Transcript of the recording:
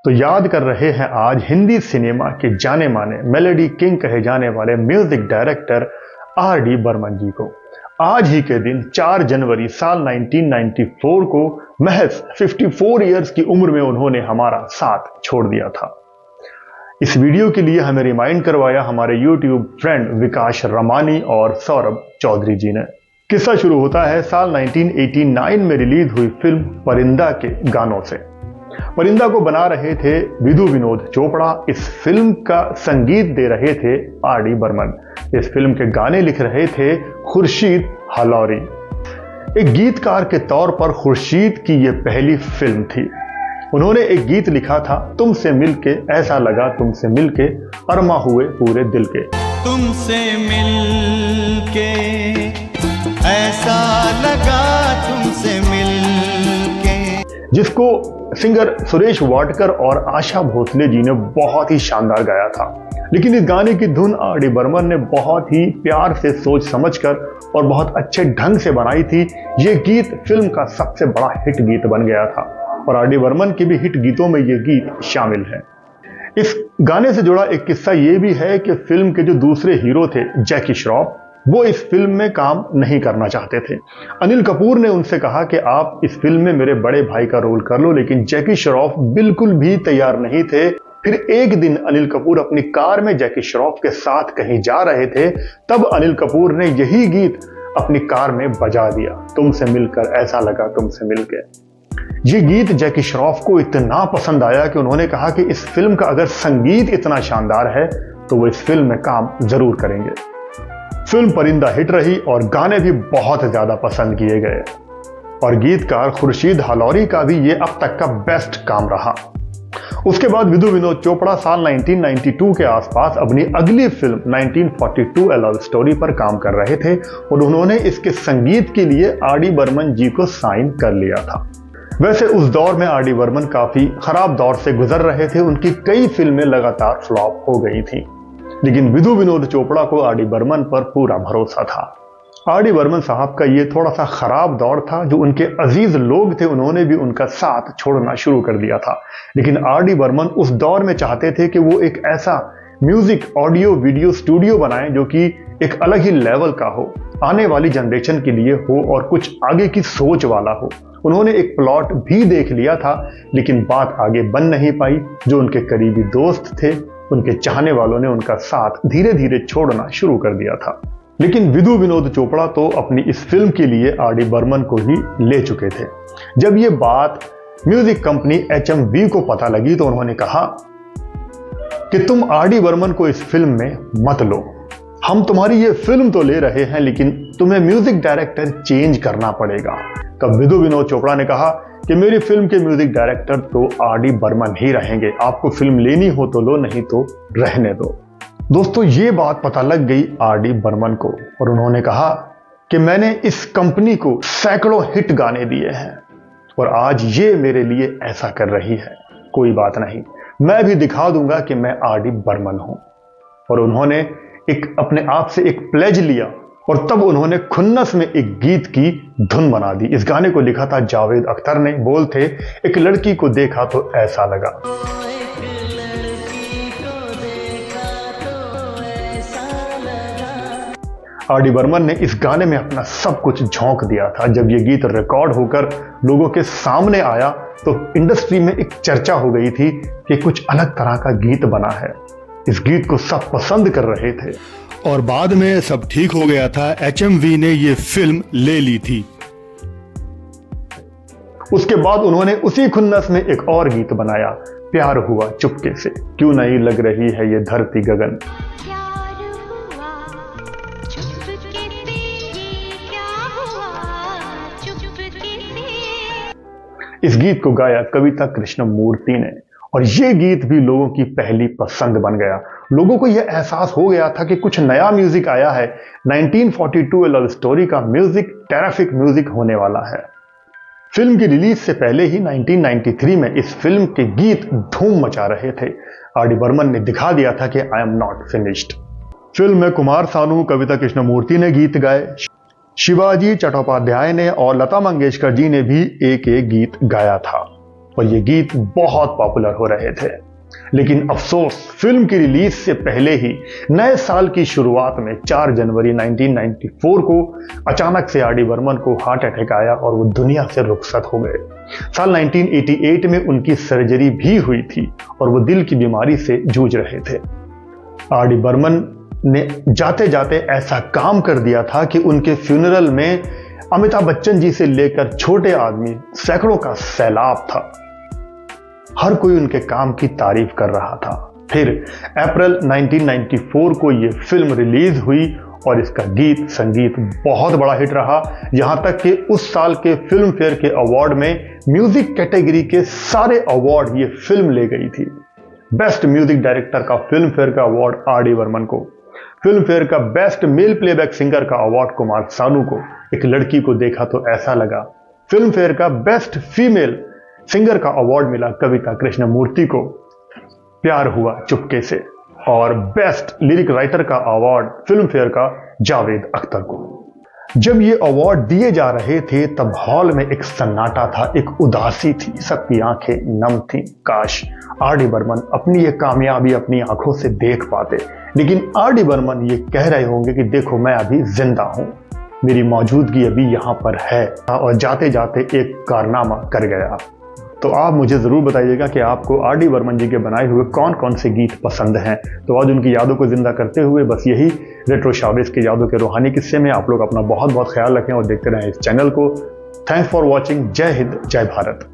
तो याद कर रहे हैं आज हिंदी सिनेमा के जाने माने मेलोडी किंग कहे जाने वाले म्यूजिक डायरेक्टर आर.डी. बर्मन जी को। आज ही के दिन 4 जनवरी साल 1994 को महज 54 इयर्स की उम्र में उन्होंने हमारा साथ छोड़ दिया था। इस वीडियो के लिए हमें रिमाइंड करवाया हमारे YouTube फ्रेंड विकास रमानी और सौरभ चौधरी जी ने। किस्सा शुरू होता है साल 1989 में रिलीज हुई फिल्म परिंदा के गानों से। परिंदा को बना रहे थे विधु विनोद चोपड़ा। इस फिल्म का संगीत दे रहे थे आर.डी. बर्मन। इस फिल्म के गाने लिख रहे थे खुर्शीद हलौरी। एक गीतकार के तौर पर खुर्शीद की यह पहली फिल्म थी। उन्होंने एक गीत लिखा था, तुमसे मिलके ऐसा लगा, तुमसे मिलके अरमा हुए पूरे दिल के। तुमसे मिलके ऐसा लगा, तुमसे मिलके, जिसको सिंगर सुरेश वाडकर और आशा भोसले जी ने बहुत ही शानदार गाया था। लेकिन इस गाने की धुन आर.डी. बर्मन ने बहुत ही प्यार से सोच समझकर और बहुत अच्छे ढंग से बनाई थी। ये गीत फिल्म का सबसे बड़ा हिट गीत बन गया था और आर.डी. बर्मन के भी हिट गीतों में ये गीत शामिल है। इस गाने से जुड़ा एक किस्सा ये भी है कि फिल्म के जो दूसरे हीरो थे जैकी श्रॉफ, वो इस फिल्म में काम नहीं करना चाहते थे। अनिल कपूर ने उनसे कहा कि आप इस फिल्म में मेरे बड़े भाई का रोल कर लो, लेकिन जैकी श्रॉफ बिल्कुल भी तैयार नहीं थे। फिर एक दिन अनिल कपूर अपनी कार में जैकी श्रॉफ के साथ कहीं जा रहे थे, तब अनिल कपूर ने यही गीत अपनी कार में बजा दिया, तुमसे मिलकर ऐसा लगा, तुमसे मिलकर। ये गीत जैकी श्रॉफ को इतना पसंद आया कि उन्होंने कहा कि इस फिल्म का अगर संगीत इतना शानदार है तो वो इस फिल्म में काम जरूर करेंगे। फिल्म परिंदा हिट रही और गाने भी बहुत ज्यादा पसंद किए गए और गीतकार खुर्शीद हलौरी का भी ये अब तक का बेस्ट काम रहा। उसके बाद विधु विनोद चोपड़ा साल 1992 के आसपास अपनी अगली फिल्म 1942 ए लव स्टोरी पर काम कर रहे थे और उन्होंने इसके संगीत के लिए आर.डी. बर्मन जी को साइन कर लिया था। वैसे उस दौर में आर.डी. बर्मन काफी खराब दौर से गुजर रहे थे। उनकी कई फिल्में लगातार फ्लॉप हो गई थी, लेकिन विधु विनोद चोपड़ा को आर.डी. बर्मन पर पूरा भरोसा था। आर.डी. बर्मन साहब का ये थोड़ा सा खराब दौर था। जो उनके अजीज लोग थे उन्होंने भी उनका साथ छोड़ना शुरू कर दिया था, लेकिन आर.डी. बर्मन उस दौर में चाहते थे कि वो एक ऐसा म्यूजिक ऑडियो वीडियो स्टूडियो बनाएं जो कि एक अलग ही लेवल का हो, आने वाली जनरेशन के लिए हो और कुछ आगे की सोच वाला हो। उन्होंने एक प्लॉट भी देख लिया था, लेकिन बात आगे बन नहीं पाई। जो उनके करीबी दोस्त थे, उनके चाहने वालों ने उनका साथ धीरे धीरे छोड़ना शुरू कर दिया था। लेकिन विधु विनोद चोपड़ा तो अपनी इस फिल्म के लिए आर.डी. बर्मन को ही ले चुके थे। जब ये बात म्यूजिक कंपनी HMV को पता लगी तो उन्होंने कहा कि तुम आर.डी. बर्मन को इस फिल्म में मत लो, हम तुम्हारी ये फिल्म तो ले रहे हैं लेकिन तुम्हें म्यूजिक डायरेक्टर चेंज करना पड़ेगा। तब विधु विनोद चोपड़ा ने कहा कि मेरी फिल्म के म्यूजिक डायरेक्टर तो आर.डी. बर्मन ही रहेंगे, आपको फिल्म लेनी हो तो लो, नहीं तो रहने दो। दोस्तों, ये बात पता लग गई आर.डी. बर्मन को और उन्होंने कहा कि मैंने इस कंपनी को सैकड़ों हिट गाने दिए हैं और आज ये मेरे लिए ऐसा कर रही है। कोई बात नहीं, मैं भी दिखा दूंगा कि मैं आर.डी. बर्मन हूं। और उन्होंने एक अपने आप से एक प्लेज लिया और तब उन्होंने खुन्नस में एक गीत की धुन बना दी। इस गाने को लिखा था जावेद अख्तर ने। बोल थे, एक लड़की को देखा तो ऐसा लगा। आर.डी. बर्मन ने इस गाने में अपना सब कुछ झोंक दिया था। जब ये गीत रिकॉर्ड होकर लोगों के सामने आया तो इंडस्ट्री में एक चर्चा हो गई थी कि कुछ अलग तरह का गीत बना है। इस गीत को सब पसंद कर रहे थे और बाद में सब ठीक हो गया था। HMV ने ये फिल्म ले ली थी। उसके बाद उन्होंने उसी खुन्नस में एक और गीत बनाया, प्यार हुआ चुपके से, क्यों नहीं लग रही है ये धरती गगन। इस गीत को गाया कविता कृष्णमूर्ति ने और ये गीत भी लोगों की पहली पसंद बन गया। लोगों को यह एहसास हो गया था कि कुछ नया म्यूजिक आया है। 1942 ए लव स्टोरी का म्यूजिक टेरिफिक म्यूजिक होने वाला है। फिल्म की रिलीज से पहले ही 1993 में इस फिल्म के गीत धूम मचा रहे थे। आर.डी. बर्मन ने दिखा दिया था कि I am not finished. Film में कुमार सानू, कविता कृष्णमूर्ति ने गीत गाए, शिवाजी चट्टोपाध्याय ने और लता मंगेशकर जी ने भी एक एक गीत गाया था। और ये गीत बहुत पॉपुलर हो रहे थे। लेकिन अफसोस, फिल्म की रिलीज से पहले ही नए साल की शुरुआत में 4 जनवरी 1994 को अचानक से आर डी बर्मन को हार्ट अटैक आया और वो दुनिया से रुखसत हो गए। साल 1988 में उनकी सर्जरी भी हुई थी और वो दिल की बीमारी से जूझ रहे थे। आर डी बर्मन ने जाते जाते ऐसा काम कर दिया था कि उनके फ्यूनरल में अमिताभ बच्चन जी से लेकर छोटे आदमी सैकड़ों का सैलाब था। हर कोई उनके काम की तारीफ कर रहा था। फिर अप्रैल 1994 को यह फिल्म रिलीज हुई और इसका गीत संगीत बहुत बड़ा हिट रहा, यहां तक कि उस साल के फिल्म फेयर के अवार्ड में म्यूजिक कैटेगरी के सारे अवार्ड ये फिल्म ले गई थी। बेस्ट म्यूजिक डायरेक्टर का फिल्म फेयर का अवार्ड आर डी बर्मन को, फिल्म फेयर का बेस्ट मेल प्लेबैक सिंगर का अवार्ड कुमार सानू को। एक लड़की को देखा तो ऐसा लगा। फिल्म फेयर का बेस्ट फीमेल सिंगर का अवार्ड मिला कविता कृष्णमूर्ति को, प्यार हुआ चुपके से। और बेस्ट लिरिक राइटर का अवार्ड फिल्म फेयर का जावेद अख्तर को। जब ये अवार्ड दिए जा रहे थे तब हॉल में एक सन्नाटा था, एक उदासी थी, सबकी आंखें नम थीं। काश आर डी बर्मन अपनी ये कामयाबी अपनी आंखों से देख पाते, लेकिन आर डी बर्मन ये कह रहे होंगे कि देखो मैं अभी जिंदा हूं, मेरी मौजूदगी अभी यहां पर है, और जाते जाते एक कारनामा कर गया। तो आप मुझे ज़रूर बताइएगा कि आपको आर डी बर्मन जी के बनाए हुए कौन कौन से गीत पसंद हैं। तो आज उनकी यादों को जिंदा करते हुए बस यही रेट्रो शोबिज़ की यादों के रूहानी किस्से में आप लोग अपना बहुत बहुत ख्याल रखें और देखते रहें इस चैनल को। Thanks for watching. जय हिंद, जय भारत।